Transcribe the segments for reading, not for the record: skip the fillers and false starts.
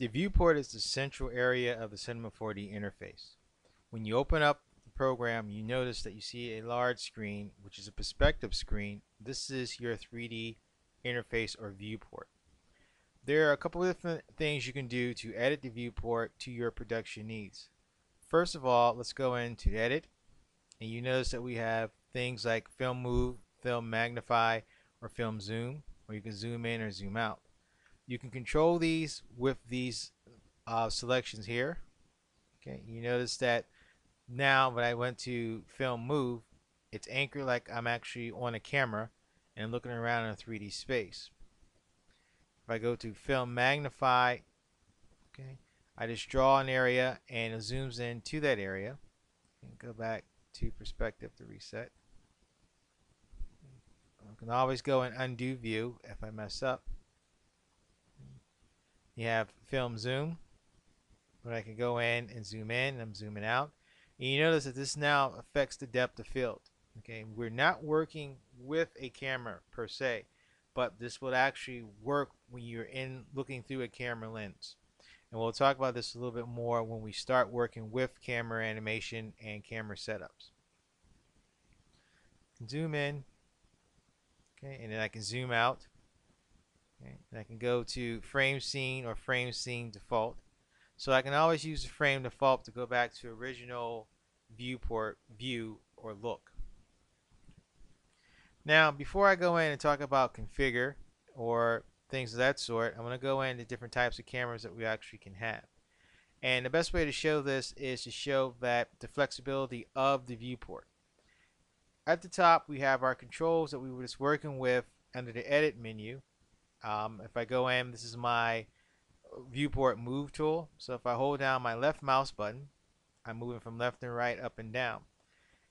The viewport is the central area of the Cinema 4D interface. When you open up the program, you notice that you see a large screen, which is a perspective screen. This is your 3D interface or viewport. There are a couple of different things you can do to edit the viewport to your production needs. First of all, let's go into edit, and you notice that we have things like film move, film magnify, or film zoom, or you can zoom in or zoom out. You can control these with these selections here. Okay, you notice that now when I went to film move, it's anchored like I'm actually on a camera and looking around in a 3D space. If I go to film magnify, okay, I just draw an area and it zooms in to that area. And go back to perspective to reset. I can always go and undo view if I mess up. You have film zoom, where I can go in and zoom in. I'm zooming out. And you notice that this now affects the depth of field. Okay, we're not working with a camera per se, but this will actually work when you're in looking through a camera lens. And we'll talk about this a little bit more when we start working with camera animation and camera setups. Zoom in, okay, and then I can zoom out. Okay, and I can go to frame scene or frame scene default. So I can always use the frame default to go back to original viewport view or look. Now, before I go in and talk about configure or things of that sort, I'm going to go into different types of cameras that we actually can have. And the best way to show this is to show that the flexibility of the viewport. At the top, we have our controls that we were just working with under the edit menu. If I go in, this is my viewport move tool. So if I hold down my left mouse button, I'm moving from left and right, up and down.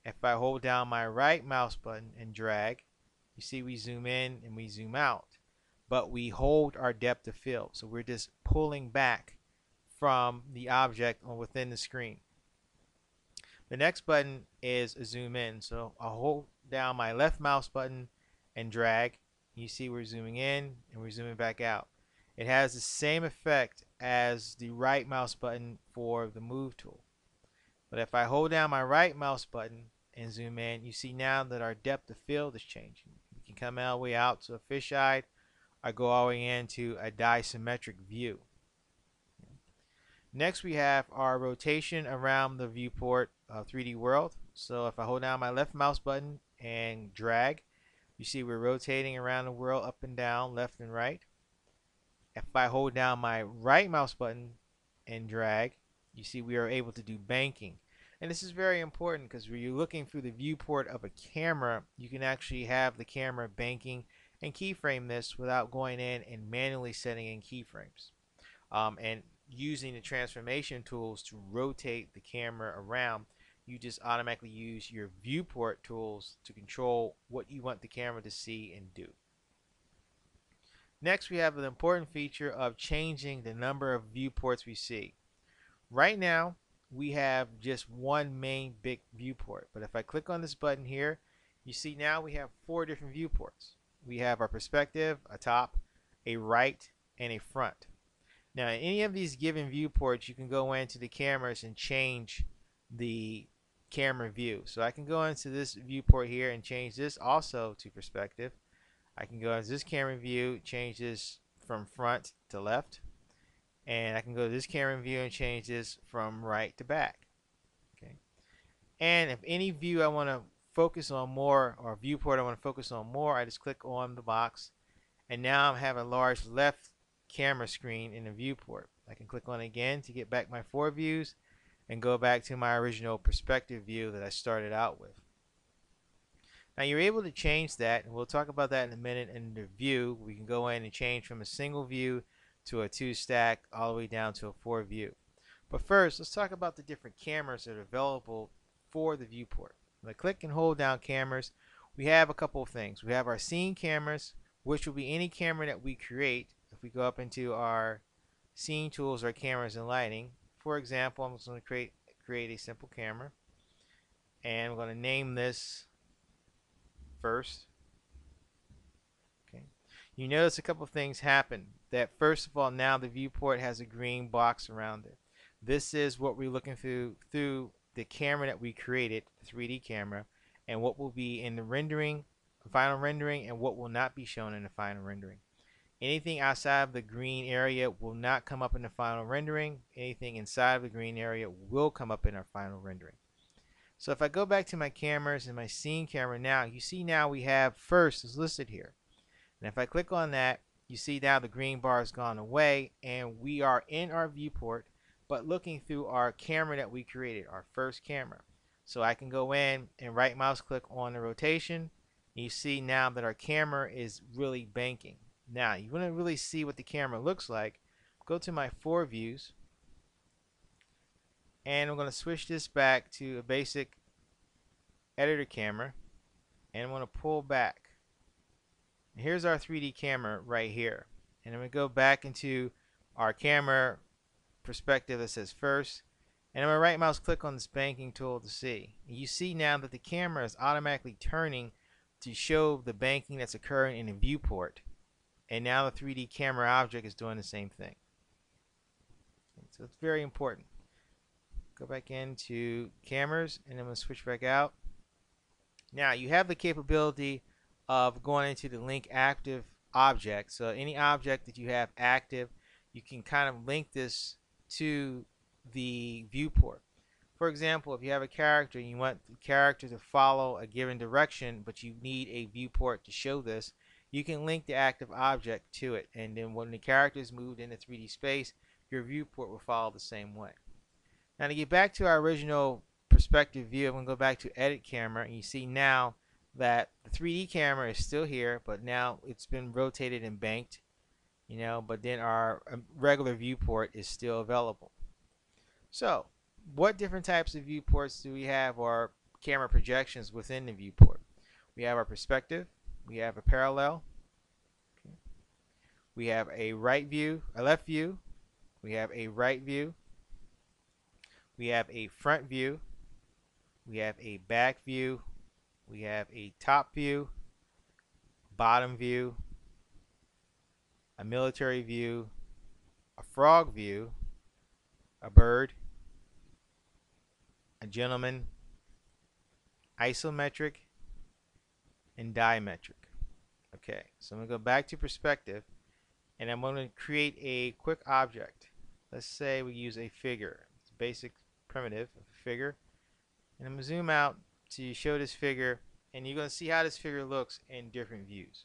If I hold down my right mouse button and drag, you see we zoom in and we zoom out, but we hold our depth of field. So we're just pulling back from the object on within the screen. The next button is a zoom in. So I'll hold down my left mouse button and drag. You see we're zooming in and we're zooming back out. It has the same effect as the right mouse button for the move tool. But if I hold down my right mouse button and zoom in, you see now that our depth of field is changing. We can come all the way out to a fisheye or go all the way into a disymmetric view. Next we have our rotation around the viewport 3D world. So if I hold down my left mouse button and drag, you see we're rotating around the world up and down, left and right. If I hold down my right mouse button and drag, you see we are able to do banking. And this is very important because when you're looking through the viewport of a camera, you can actually have the camera banking and keyframe this without going in and manually setting in keyframes. And using the transformation tools to rotate the camera around, you just automatically use your viewport tools to control what you want the camera to see and do. Next, we have an important feature of changing the number of viewports we see. Right now, we have just one main big viewport, but if I click on this button here, you see now we have 4 different viewports. We have our perspective, a top, a right, and a front. Now, in any of these given viewports, you can go into the cameras and change the camera view. So I can go into this viewport here and change this also to perspective. I can go into this camera view, change this from front to left, and I can go to this camera view and change this from right to back. Okay. And if any view I want to focus on more, or viewport I want to focus on more, I just click on the box, and now I have a large left camera screen in the viewport. I can click on it again to get back my 4 views and go back to my original perspective view that I started out with. Now you're able to change that, and we'll talk about that in a minute. In the view, we can go in and change from a single view to a 2 stack all the way down to a 4 view. But first, let's talk about the different cameras that are available for the viewport. When I click and hold down cameras, we have a couple of things. We have our scene cameras, which will be any camera that we create. If we go up into our scene tools or cameras and lighting, for example, I'm just going to create a simple camera, and we're going to name this first. Okay. you notice a couple things happen. That first of all, now the viewport has a green box around it. This is what we're looking through the camera that we created, the 3D camera, and what will be in the rendering, final rendering, and what will not be shown in the final rendering. Anything outside of the green area will not come up in the final rendering. Anything inside of the green area will come up in our final rendering. So if I go back to my cameras and my scene camera now, you see now we have first is listed here. And if I click on that, you see now the green bar has gone away and we are in our viewport, but looking through our camera that we created, our first camera. So I can go in and right mouse click on the rotation. And you see now that our camera is really banking. Now you want to really see what the camera looks like. Go to my 4 views and I'm going to switch this back to a basic editor camera and I'm going to pull back. Here's our 3D camera right here. And I'm going to go back into our camera perspective that says first. And I'm going to right mouse click on this banking tool to see. And you see now that the camera is automatically turning to show the banking that's occurring in the viewport. And now the 3D camera object is doing the same thing. So it's very important. Go back into cameras and I'm going to switch back out. Now you have the capability of going into the link active object. So any object that you have active, you can kind of link this to the viewport. For example, if you have a character and you want the character to follow a given direction, but you need a viewport to show this, you can link the active object to it. And then when the character is moved into 3D space, your viewport will follow the same way. Now to get back to our original perspective view, I'm going to go back to edit camera and you see now that the 3D camera is still here, but now it's been rotated and banked, but then our regular viewport is still available. So what different types of viewports do we have, or camera projections within the viewport? We have our perspective, we have a parallel, okay. We have a right view, a left view, we have a right view, we have a front view, we have a back view, we have a top view, bottom view, a military view, a frog view, a bird, a gentleman, isometric, and dimetric. Okay, so I'm going to go back to perspective and I'm going to create a quick object. Let's say we use a figure. It's a basic primitive of a figure. And I'm going to zoom out to show this figure, and you're going to see how this figure looks in different views.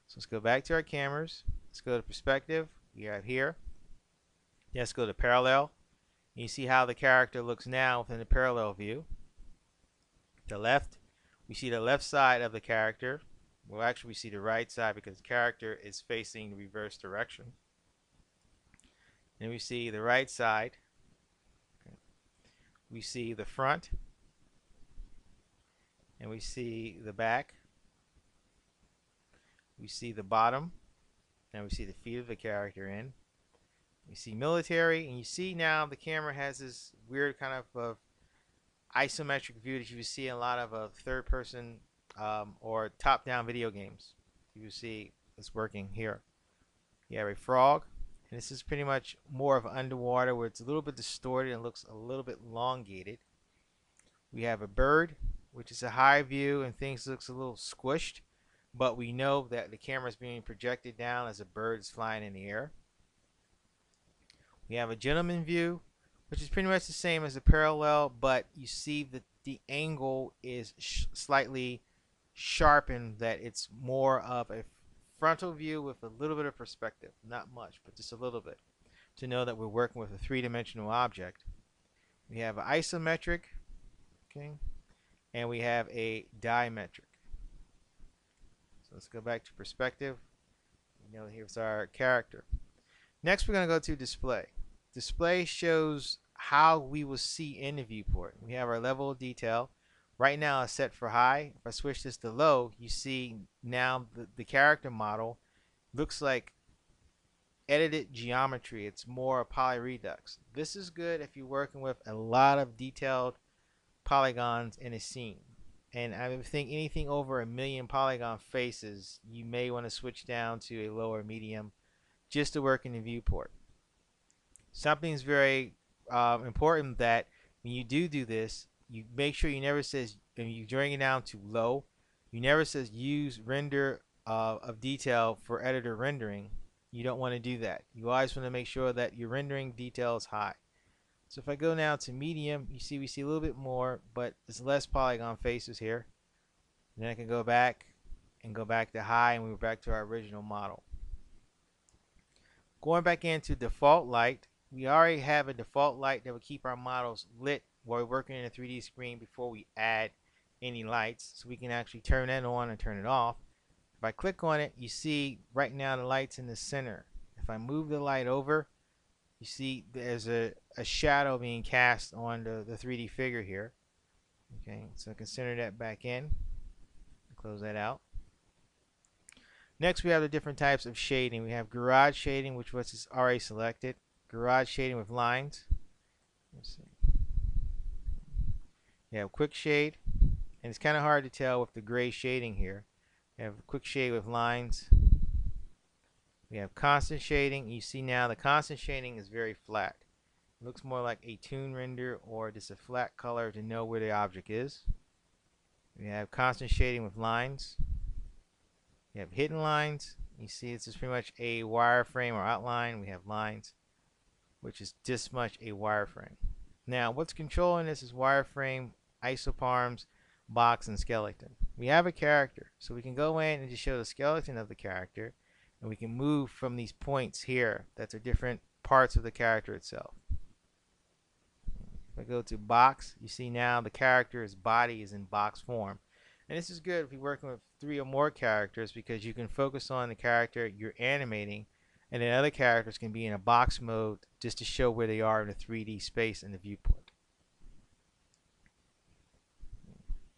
So let's go back to our cameras. Let's go to perspective. We have here. Let's go to parallel. And you see how the character looks now within the parallel view. The left, we see the left side of the character. Well, actually we see the right side because the character is facing the reverse direction. And we see the right side. Okay. We see the front. And we see the back. We see the bottom. And we see the feet of the character in. We see military, and you see now the camera has this weird kind of isometric view that you see in a lot of third-person or top-down video games. You see it's working here. You have a frog, and this is pretty much more of underwater where it's a little bit distorted and looks a little bit elongated. We have a bird, which is a high view and things looks a little squished, but we know that the camera is being projected down as a bird is flying in the air. We have a gentleman view, which is pretty much the same as a parallel, but you see that the angle is slightly sharpened, that it's more of a frontal view with a little bit of perspective. Not much, but just a little bit, to know that we're working with a three-dimensional object. We have an isometric, okay, and we have a dimetric. So let's go back to perspective. Here's our character. Next, we're going to go to display. Display shows how we will see in the viewport. We have our level of detail. Right now it's set for high. If I switch this to low, you see now the character model looks like edited geometry. It's more polyredux. This is good if you're working with a lot of detailed polygons in a scene. and I think anything over 1,000,000 polygon faces, you may want to switch down to a lower medium just to work in the viewport. Something's very important that when you do this, you make sure you never says, when you bring it down to low, you never says use render of detail for editor rendering. You don't want to do that. You always want to make sure that your rendering detail is high. So if I go now to medium, you see we see a little bit more, but it's less polygon faces here. And then I can go back and go back to high, and we're back to our original model. Going back into default light, we already have a default light that will keep our models lit while we're working in a 3D screen before we add any lights. So we can actually turn that on and turn it off. If I click on it, you see right now the light's in the center. If I move the light over, you see there's a shadow being cast on the 3D figure here. Okay, so I can center that back in. Close that out. Next, we have the different types of shading. We have garage shading, which was already selected. Garage shading with lines. Let's see. You have quick shade, and it's kind of hard to tell with the gray shading here. We have quick shade with lines. We have constant shading. You see now the constant shading is very flat. It looks more like a toon render or just a flat color to know where the object is. We have constant shading with lines. You have hidden lines. You see it's just pretty much a wireframe or outline. We have lines, which is just much a wireframe. Now, what's controlling this is wireframe, isoparms, box, and skeleton. We have a character, so we can go in and just show the skeleton of the character, and we can move from these points here that are different parts of the character itself. If I go to box, you see now the character's body is in box form. And this is good if you're working with 3 or more characters, because you can focus on the character you're animating, and then other characters can be in a box mode just to show where they are in the 3D space in the viewport.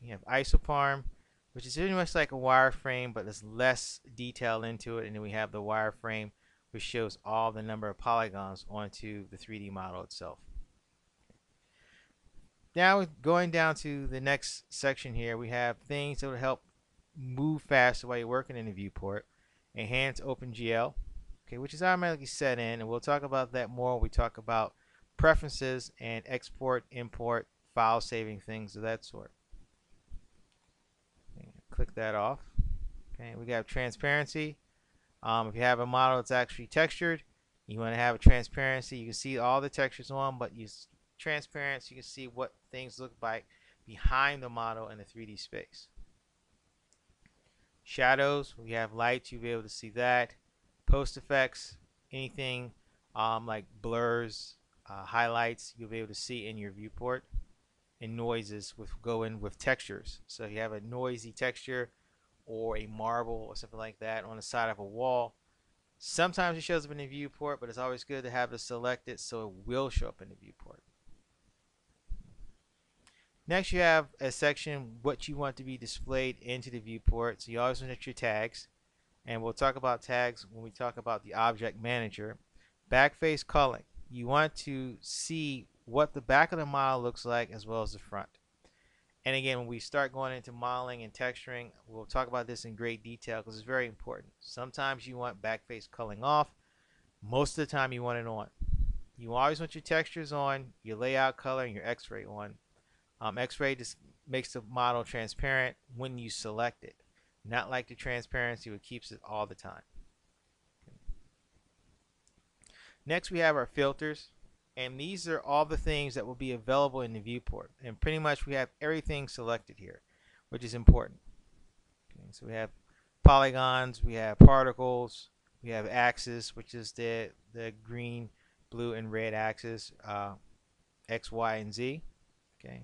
You have isoparm, which is pretty much like a wireframe, but there's less detail into it. And then we have the wireframe, which shows all the number of polygons onto the 3D model itself. Now going down to the next section here, we have things that will help move faster while you're working in the viewport. Enhance Opengl, okay, which is automatically set in, and we'll talk about that more when we talk about preferences and export, import, file saving, things of that sort. Okay, click that off. Okay, we got transparency. If you have a model that's actually textured, you want to have a transparency. You can see all the textures on, but you transparent so you can see what things look like behind the model in the 3D space. Shadows, we have lights, you'll be able to see that. Post effects, anything like blurs, highlights, you'll be able to see in your viewport. And noises go in with textures. So if you have a noisy texture or a marble or something like that on the side of a wall, sometimes it shows up in the viewport, but it's always good to have it selected so it will show up in the viewport. Next, you have a section what you want to be displayed into the viewport. So you always want your tags, and we'll talk about tags when we talk about the object manager. Backface culling. You want to see what the back of the model looks like as well as the front. And again, when we start going into modeling and texturing, we'll talk about this in great detail because it's very important. Sometimes you want backface culling off. Most of the time you want it on. You always want your textures on, your layout color, and your X-ray on. X-ray just makes the model transparent when you select it, not like the transparency which keeps it all the time. Okay. Next, we have our filters, and these are all the things that will be available in the viewport, and pretty much we have everything selected here, which is important. Okay, so we have polygons, we have particles, we have axis, which is the green, blue, and red axis, X, Y, and Z. Okay.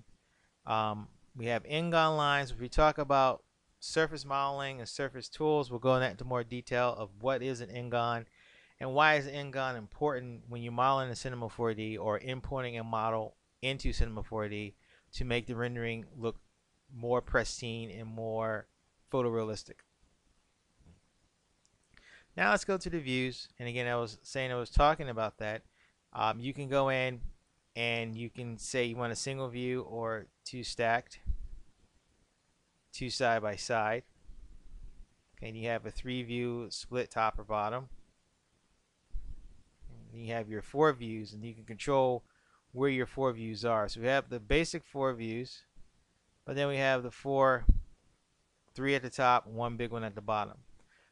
We have n-gon lines. If we talk about surface modeling and surface tools, we'll go into more detail of what is an n-gon and why is an n-gon important when you're modeling in Cinema 4D or importing a model into Cinema 4D to make the rendering look more pristine and more photorealistic. Now let's go to the views. And again, I was talking about that. You can go in and you can say you want a single view or 2 stacked. two side by side. Okay, and you have a 3-view split top or bottom. And you have your 4 views, and you can control where your 4 views are. So we have the basic 4 views, but then we have the 3 at the top, one big one at the bottom.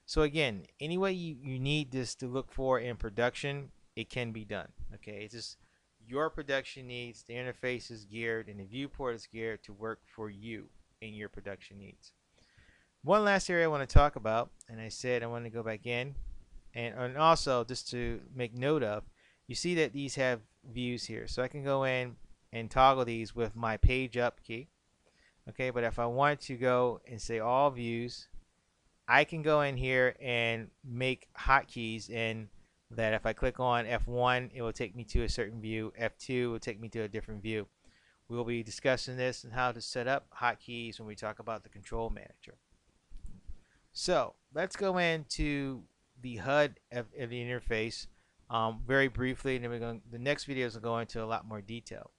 So again, any way you need this to look for in production, it can be done. Okay, it's just your production needs. The interface is geared, and the viewport is geared to work for you in your production needs. One last area I want to talk about, and I said I want to go back in, and also just to make note of, you see that these have views here, so I can go in and toggle these with my page up key. Okay, but if I want to go and say all views, I can go in here and make hotkeys, and that if I click on F1, it will take me to a certain view. F2 will take me to a different view. We will be discussing this and how to set up hotkeys when we talk about the control manager. So let's go into the HUD of the interface very briefly, and then the next videos will go into a lot more detail.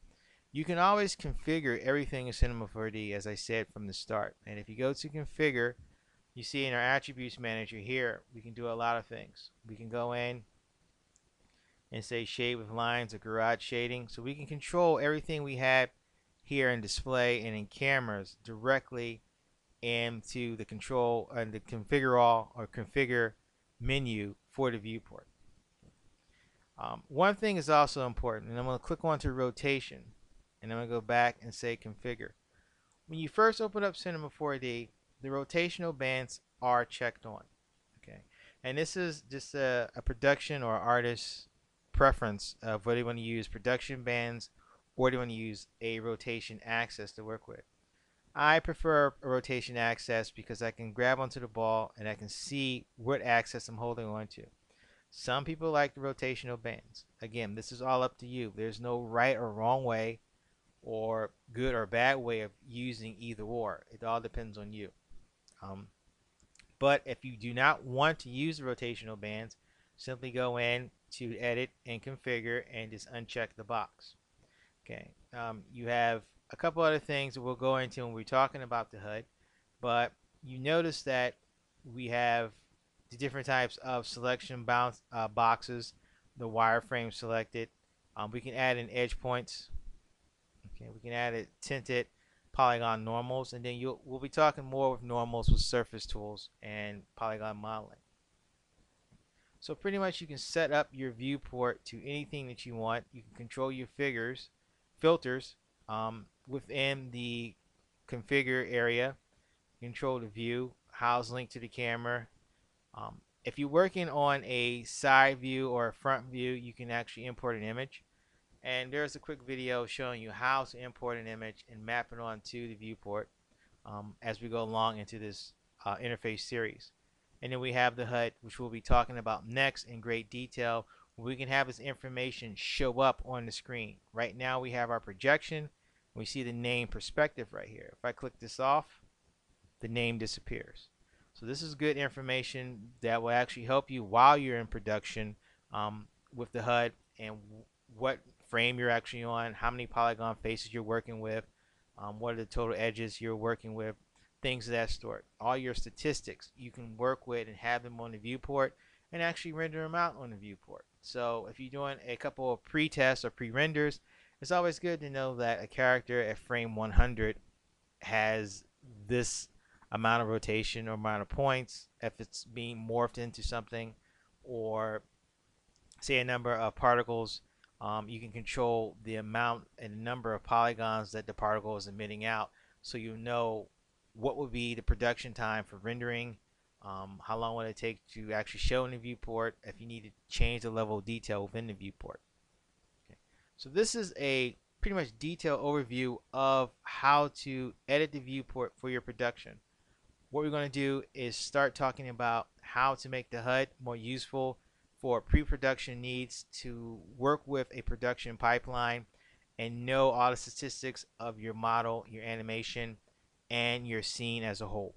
You can always configure everything in Cinema 4D, as I said from the start. And if you go to configure, you see in our attributes manager here, we can do a lot of things. We can go in and say shade with lines or garage shading. So we can control everything we have here in display and in cameras directly into the control and the configure all or configure menu for the viewport. One thing is also important, and I'm going to click on to rotation, and I'm going to go back and say configure. When you first open up Cinema 4D, the rotational bands are checked on. Okay, and this is just a production or artist preference of whether you want to use production bands or do you want to use a rotation axis to work with. I prefer a rotation axis because I can grab onto the ball and I can see what axis I'm holding on to. Some people like the rotational bands. Again, this is all up to you. There's no right or wrong way or good or bad way of using either or. It all depends on you. But if you do not want to use the rotational bands, simply go in to edit and configure and just uncheck the box. Okay, you have a couple other things that we'll go into when we're talking about the HUD, but you notice that we have the different types of selection bounce boxes, the wireframe selected. We can add in edge points. Okay, we can add it tinted polygon normals, and then we'll be talking more with normals with surface tools and polygon modeling. So pretty much you can set up your viewport to anything that you want. You can control your filters within the configure area. Control the view, how it's linked to the camera. If you're working on a side view or a front view, you can actually import an image. And there's a quick video showing you how to import an image and map it onto the viewport as we go along into this interface series. And then we have the HUD, which we'll be talking about next in great detail. We can have this information show up on the screen. Right now we have our projection. We see the name perspective right here. If I click this off, the name disappears. So this is good information that will actually help you while you're in production with the HUD and what frame you're actually on, how many polygon faces you're working with, what are the total edges you're working with, things of that sort. All your statistics you can work with and have them on the viewport and actually render them out on the viewport. So if you're doing a couple of pre-tests or pre-renders, it's always good to know that a character at frame 100 has this amount of rotation or amount of points if it's being morphed into something, or say a number of particles. You can control the amount and number of polygons that the particle is emitting out, so you know what would be the production time for rendering, how long would it take to actually show in the viewport, if you need to change the level of detail within the viewport. Okay. So this is a pretty much detailed overview of how to edit the viewport for your production. What we're going to do is start talking about how to make the HUD more useful for pre-production needs, to work with a production pipeline and know all the statistics of your model, your animation, and your scene as a whole.